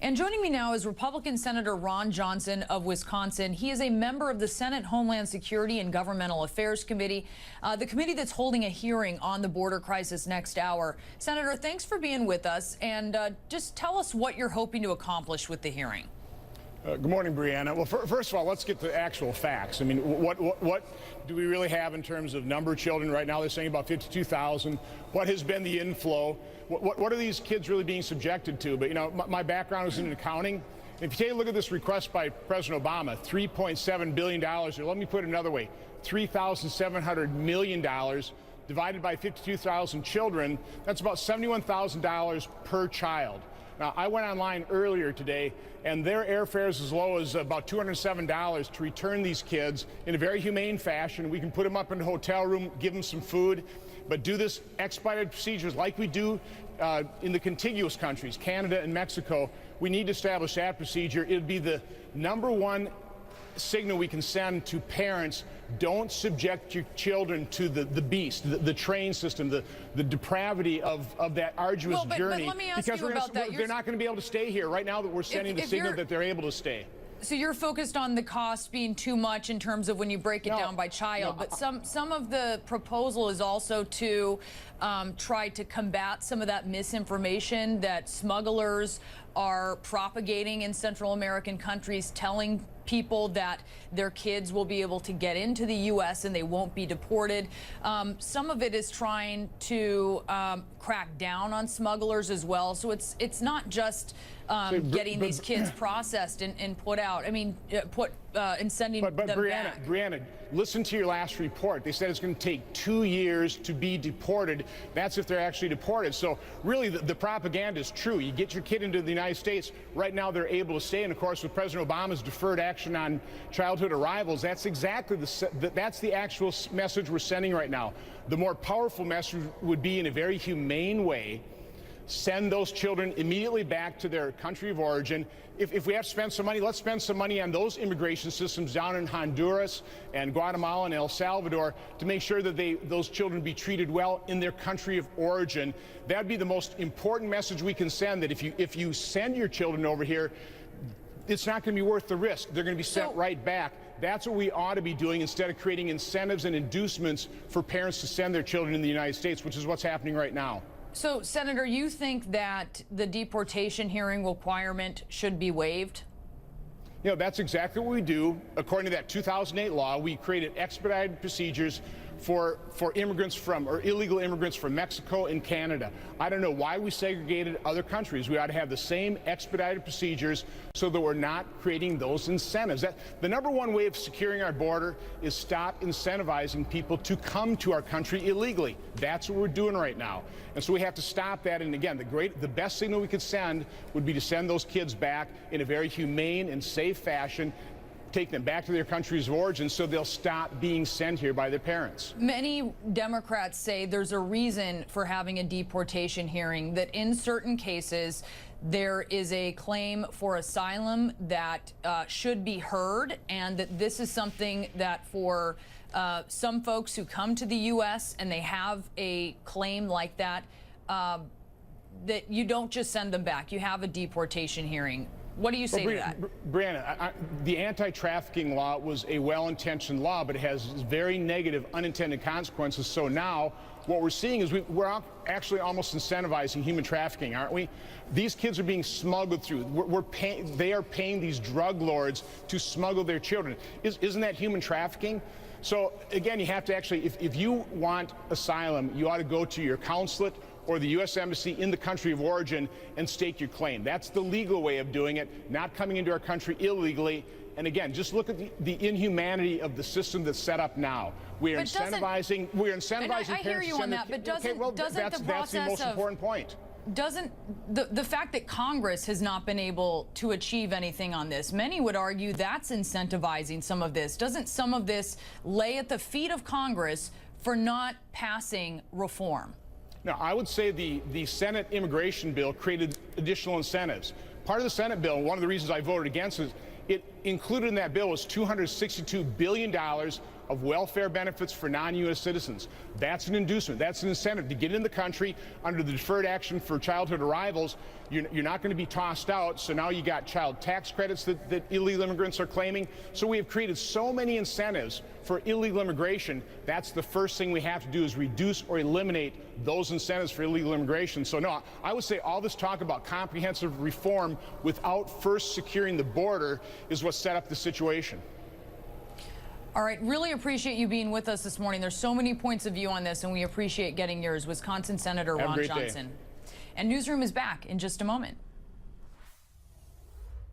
And joining me now is Republican Senator Ron Johnson of Wisconsin. He is a member of the Senate Homeland Security and Governmental Affairs Committee, the committee that's holding a hearing on the border crisis next hour. Senator, thanks for being with us, and just tell us what you're hoping to accomplish with the hearing. Good morning, Brianna. Well, first of all, let's get to actual facts. I mean, what do we really have in terms of number of children right now? They're saying about 52,000. What has been the inflow? What are these kids really being subjected to? But, you know, my background is in accounting. If you take a look at this request by President Obama, $3.7 billion, or let me put it another way, $3,700 million divided by 52,000 children, that's about $71,000 per child. Now, I went online earlier today, and their airfare is as low as about $207 to return these kids in a very humane fashion. We can put them up in a hotel room, give them some food, but do this expedited procedures like we do in the contiguous countries, Canada and Mexico. We need to establish that procedure. It would be the #1 signal we can send to parents: don't subject your children to the beast, the train system, the depravity of that arduous journey. But let me ask because you about that. They're not going to be able to stay here right now that we're sending the signal that they're able to stay. So you're focused on the cost being too much in terms of when you break it down by child, but some of the proposal is also to try to combat some of that misinformation that smugglers are propagating in Central American countries, telling people that their kids will be able to get into the U.S. and they won't be deported. Some of it is trying to crack down on smugglers as well. So it's not just getting these kids processed and put out. I mean, and sending them back. Brianna, listen to your last report. They said it's going to take 2 years to be deported. That's if they're actually deported. So really, the propaganda is true. You get your kid into the United States. Right now, they're able to stay. And of course, with President Obama's deferred action on childhood arrivals, that's exactly that's the actual message we're sending right now. The more powerful message would be, in a very humane way, send those children immediately back to their country of origin. If we have to spend some money, let's spend some money on those immigration systems down in Honduras and Guatemala and El Salvador to make sure that those children be treated well in their country of origin. That'd be the most important message we can send, that if you send your children over here, it's not going to be worth the risk. They're going to be sent right back. That's what we ought to be doing, instead of creating incentives and inducements for parents to send their children in the United States, which is what's happening right now. So, Senator, you think that the deportation hearing requirement should be waived? You know, that's exactly what we do. According to that 2008 law, we created expedited procedures for immigrants or illegal immigrants from Mexico and Canada. I don't know why we segregated other countries. We ought to have the same expedited procedures so that we're not creating those incentives. The #1 way of securing our border is stop incentivizing people to come to our country illegally. That's what we're doing right now. And so we have to stop that. And again, the best signal we could send would be to send those kids back in a very humane and safe fashion, take them back to their countries of origin so they'll stop being sent here by their parents. Many Democrats say there's a reason for having a deportation hearing, that in certain cases there is a claim for asylum that should be heard, and that this is something that for some folks who come to the U.S. and they have a claim like that, that you don't just send them back. You have a deportation hearing. What do you say to that? Brianna, the anti-trafficking law was a well-intentioned law, but it has very negative unintended consequences. So now what we're seeing is we're actually almost incentivizing human trafficking, aren't we? These kids are being smuggled through. They are paying these drug lords to smuggle their children. Isn't that human trafficking? So again, you have to actually, if you want asylum, you ought to go to your consulate or the U.S. Embassy in the country of origin and stake your claim. That's the legal way of doing it, not coming into our country illegally. And again, just look at the inhumanity of the system that's set up now. We're incentivizing parents to hear you on that, but that's the most important point. Doesn't the fact that Congress has not been able to achieve anything on this, many would argue that's incentivizing some of this. Doesn't some of this lay at the feet of Congress for not passing reform? Now, I would say the Senate immigration bill created additional incentives. Part of the Senate bill, one of the reasons I voted against it, it included in that bill was $262 billion of welfare benefits for non-U.S. citizens. That's an inducement. That's an incentive to get in the country under the Deferred Action for Childhood Arrivals. You're not going to be tossed out, so now you got child tax credits that illegal immigrants are claiming. So we have created so many incentives for illegal immigration. That's the first thing we have to do, is reduce or eliminate those incentives for illegal immigration. So no, I would say all this talk about comprehensive reform without first securing the border is what set up the situation. All right, really appreciate you being with us this morning. There's so many points of view on this, and we appreciate getting yours. Wisconsin Senator Ron Johnson. And Newsroom is back in just a moment.